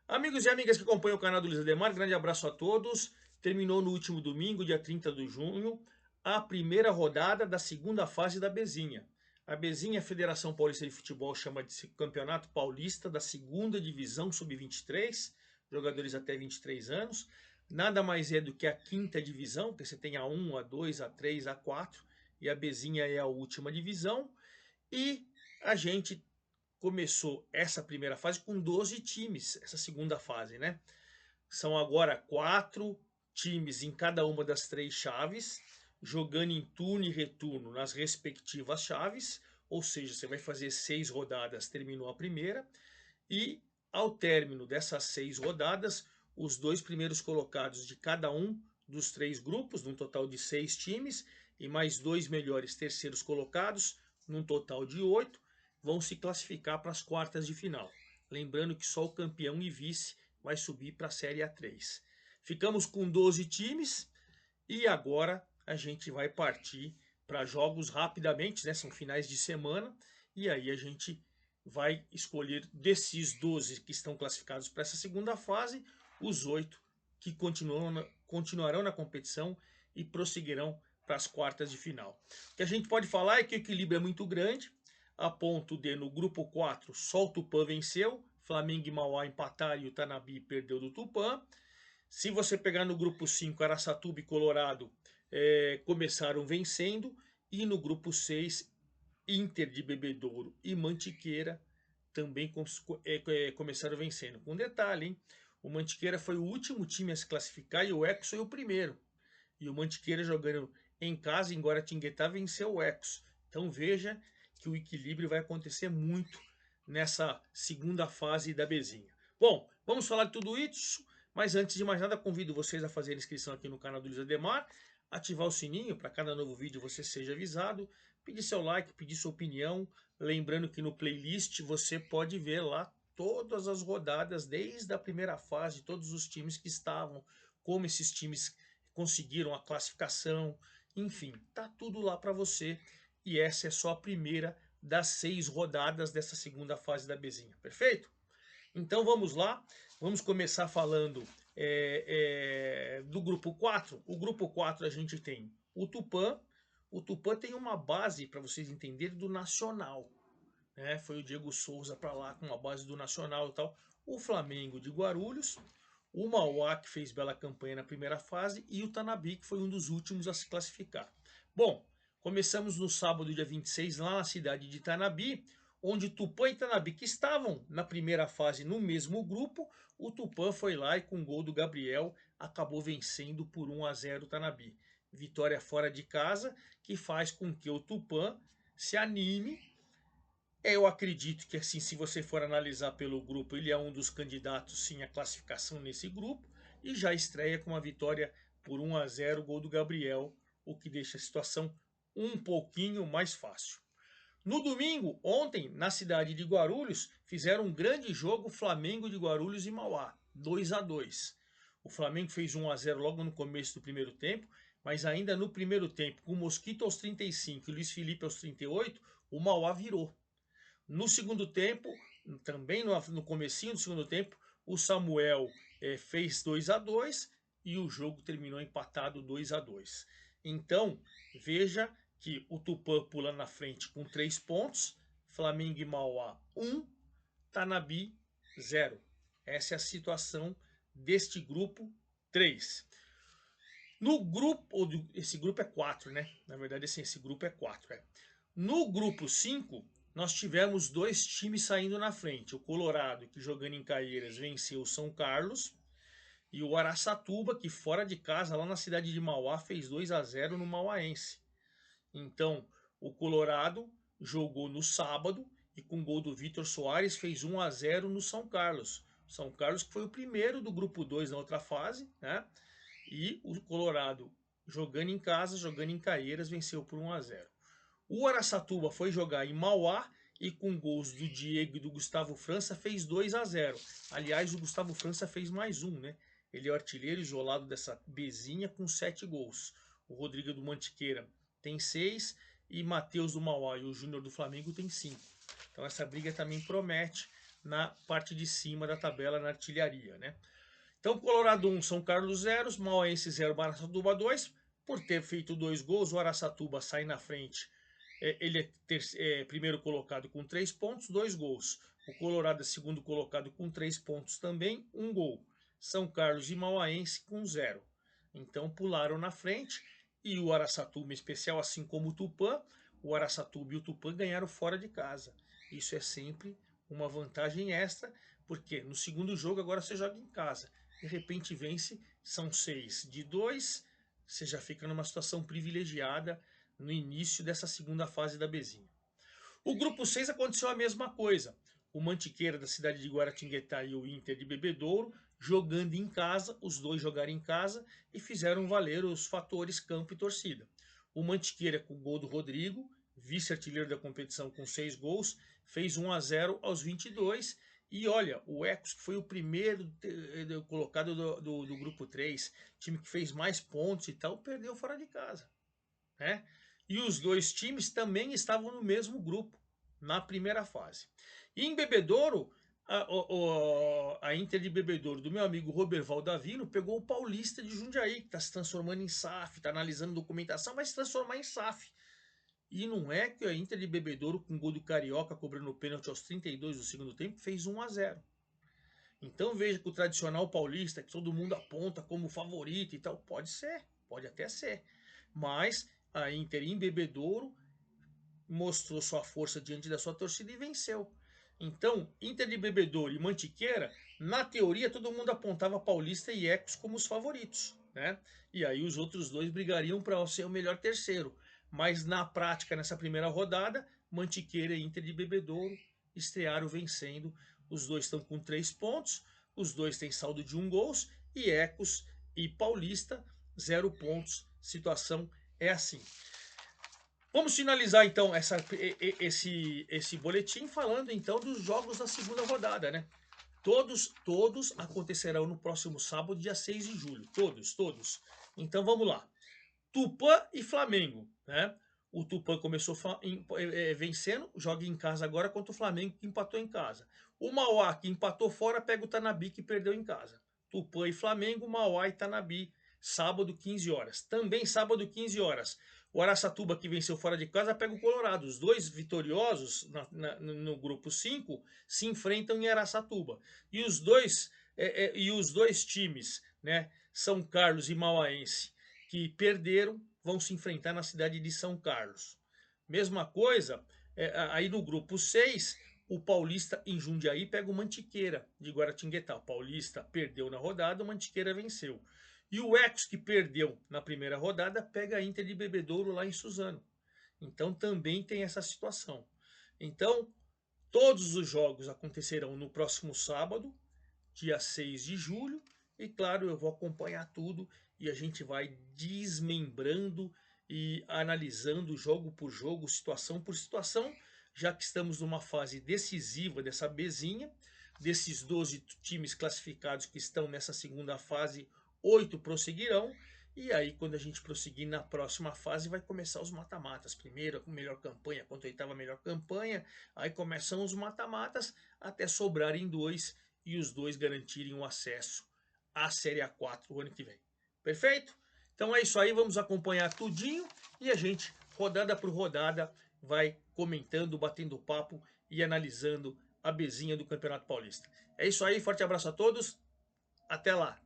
Amigos e amigas que acompanham o canal do Luiz Ademar, grande abraço a todos. Terminou no último domingo, dia 30 de junho, a primeira rodada da segunda fase da Bezinha. A Bezinha, a Federação Paulista de Futebol, chama de Campeonato Paulista da Segunda Divisão Sub-23, jogadores até 23 anos. Nada mais é do que a quinta divisão, que você tem a 1, a 2, a 3, a 4, e a Bezinha é a última divisão. E a gente começou essa primeira fase com 12 times, essa segunda fase, né? São agora 4 times em cada uma das 3 chaves, jogando em turno e retorno nas respectivas chaves, ou seja, você vai fazer 6 rodadas, terminou a primeira, e ao término dessas 6 rodadas, os 2 primeiros colocados de cada um dos 3 grupos, num total de 6 times, e mais 2 melhores terceiros colocados, num total de 8, vão se classificar para as quartas de final. Lembrando que só o campeão e vice vai subir para a Série A3. Ficamos com 12 times e agora a gente vai partir para jogos rapidamente, né? São finais de semana, e aí a gente vai escolher desses 12 que estão classificados para essa segunda fase, os 8 que continuarão na competição e prosseguirão para as quartas de final. O que a gente pode falar é que o equilíbrio é muito grande, a ponto de no grupo 4 só o Tupã venceu, Flamengo e Mauá empataram e o Tanabi perdeu do Tupã. Se você pegar no grupo 5, Araçatuba e Colorado começaram vencendo, e no grupo 6, Inter de Bebedouro e Mantiqueira também começaram vencendo. Com detalhe, hein? O Mantiqueira foi o último time a se classificar e o Ecos foi o primeiro. E o Mantiqueira jogando em casa em Guaratinguetá venceu o Ecos. Então veja que o equilíbrio vai acontecer muito nessa segunda fase da Bezinha. Bom, vamos falar de tudo isso, mas antes de mais nada convido vocês a fazer inscrição aqui no canal do Luiz Ademar, ativar o sininho para cada novo vídeo você seja avisado, pedir seu like, pedir sua opinião, lembrando que no playlist você pode ver lá todas as rodadas desde a primeira fase, todos os times que estavam, como esses times conseguiram a classificação, enfim, tá tudo lá para você. E essa é só a primeira das 6 rodadas dessa segunda fase da Bezinha, perfeito? Então vamos lá, vamos começar falando do grupo 4. O grupo 4 a gente tem o Tupã. O Tupã tem uma base, para vocês entenderem, do Nacional. Né? Foi o Diego Souza para lá com uma base do Nacional e tal. O Flamengo de Guarulhos, o Mauá, que fez bela campanha na primeira fase, e o Tanabi, que foi um dos últimos a se classificar. Bom, começamos no sábado, dia 26, lá na cidade de Tanabi, onde Tupã e Tanabi, que estavam na primeira fase no mesmo grupo, o Tupã foi lá e com o gol do Gabriel acabou vencendo por 1-0 o Tanabi. Vitória fora de casa, que faz com que o Tupã se anime. Eu acredito que, assim, se você for analisar pelo grupo, ele é um dos candidatos sim à classificação nesse grupo, e já estreia com uma vitória por 1-0, gol do Gabriel, o que deixa a situação um pouquinho mais fácil. No domingo, ontem, na cidade de Guarulhos, fizeram um grande jogo Flamengo de Guarulhos e Mauá, 2-2. O Flamengo fez 1-0 logo no começo do primeiro tempo, mas ainda no primeiro tempo, com o Mosquito aos 35 e o Luiz Felipe aos 38, o Mauá virou. No segundo tempo, também no comecinho do segundo tempo, o Samuel fez 2-2 e o jogo terminou empatado 2-2. Então, veja que o Tupã pula na frente com 3 pontos, Flamengo e Mauá 1, Tanabi 0. Essa é a situação deste grupo 3. No grupo, esse grupo é 4, né? Na verdade, assim, esse grupo é 4. No grupo 5, nós tivemos 2 times saindo na frente. O Colorado, que jogando em Caieiras, venceu o São Carlos. E o Araçatuba, que fora de casa, lá na cidade de Mauá, fez 2-0 no Mauaense. Então, o Colorado jogou no sábado e com gol do Vitor Soares fez 1-0 no São Carlos. São Carlos que foi o primeiro do grupo 2 na outra fase, né? E o Colorado, jogando em casa, jogando em Caieiras, venceu por 1-0. O Araçatuba foi jogar em Mauá e com gols do Diego e do Gustavo França fez 2-0. Aliás, o Gustavo França fez mais um, né? Ele é o artilheiro isolado dessa Bezinha com 7 gols. O Rodrigo do Mantiqueira tem 6 e Matheus do Mauá e o Júnior do Flamengo tem 5. Então essa briga também promete na parte de cima da tabela na artilharia, né? Então, Colorado 1, São Carlos 0, Mauaense 0, Araçatuba 2. Por ter feito 2 gols, o Araçatuba sai na frente. Ele é primeiro colocado com 3 pontos, 2 gols. O Colorado é segundo colocado com 3 pontos também, 1 gol. São Carlos e Mauaense com 0. Então pularam na frente e o Araçatuba, em especial, assim como o Tupã, o Araçatuba e o Tupã ganharam fora de casa. Isso é sempre uma vantagem extra, porque no segundo jogo agora você joga em casa. De repente vence, são 6 de 2, você já fica numa situação privilegiada no início dessa segunda fase da Bezinha. O grupo 6 aconteceu a mesma coisa. O Mantiqueira da cidade de Guaratinguetá e o Inter de Bebedouro jogando em casa, os dois jogaram em casa e fizeram valer os fatores campo e torcida. O Mantiqueira com o gol do Rodrigo, vice-artilheiro da competição com 6 gols, fez 1-0 aos 22. E olha, o Ecos, que foi o primeiro colocado do grupo 3, time que fez mais pontos e tal, perdeu fora de casa, né? E os dois times também estavam no mesmo grupo, na primeira fase. E em Bebedouro, a Inter de Bebedouro, do meu amigo Roberval Davino, pegou o Paulista de Jundiaí, que está se transformando em SAF, está analisando documentação, vai se transformar em SAF. E não é que a Inter de Bebedouro, com o gol do Carioca, cobrando o pênalti aos 32 do segundo tempo, fez 1-0. Então veja que o tradicional paulista, que todo mundo aponta como favorito e tal, pode ser, pode até ser. Mas a Inter em Bebedouro mostrou sua força diante da sua torcida e venceu. Então, Inter de Bebedouro e Mantiqueira, na teoria, todo mundo apontava Paulista e Ecos como os favoritos, né? E aí os outros dois brigariam para ser o melhor terceiro. Mas na prática, nessa primeira rodada, Mantiqueira e Inter de Bebedouro estrearam vencendo. Os dois estão com 3 pontos, os dois têm saldo de 1 gol, e Ecos e Paulista, 0 pontos. Situação é assim. Vamos finalizar então esse boletim falando então dos jogos da segunda rodada, né? Todos acontecerão no próximo sábado, dia 6 de julho. Todos. Então vamos lá. Tupã e Flamengo, né? O Tupã começou vencendo, joga em casa agora contra o Flamengo, que empatou em casa. O Mauá, que empatou fora, pega o Tanabi, que perdeu em casa. Tupã e Flamengo, Mauá e Tanabi, sábado, 15 horas. Também sábado, 15 horas. O Araçatuba, que venceu fora de casa, pega o Colorado. Os dois vitoriosos no grupo 5 se enfrentam em Araçatuba. E os dois times, né, São Carlos e Mauaense, que perderam, vão se enfrentar na cidade de São Carlos. Mesma coisa, aí no grupo 6, o Paulista em Jundiaí pega o Mantiqueira de Guaratinguetá. O Paulista perdeu na rodada, o Mantiqueira venceu. E o Ecos, que perdeu na primeira rodada, pega a Inter de Bebedouro lá em Suzano. Então também tem essa situação. Então, todos os jogos acontecerão no próximo sábado, dia 6 de julho. E claro, eu vou acompanhar tudo e a gente vai desmembrando e analisando jogo por jogo, situação por situação, já que estamos numa fase decisiva dessa Bezinha. Desses 12 times classificados que estão nessa segunda fase, 8 prosseguirão. E aí, quando a gente prosseguir na próxima fase, vai começar os mata-matas. Primeiro, a melhor campanha contra a oitava melhor campanha. Aí começam os mata-matas até sobrarem 2 e os dois garantirem o acesso à Série A4 o ano que vem. Perfeito? Então é isso aí, vamos acompanhar tudinho e a gente, rodada por rodada, vai comentando, batendo papo e analisando a Bezinha do Campeonato Paulista. É isso aí, forte abraço a todos, até lá!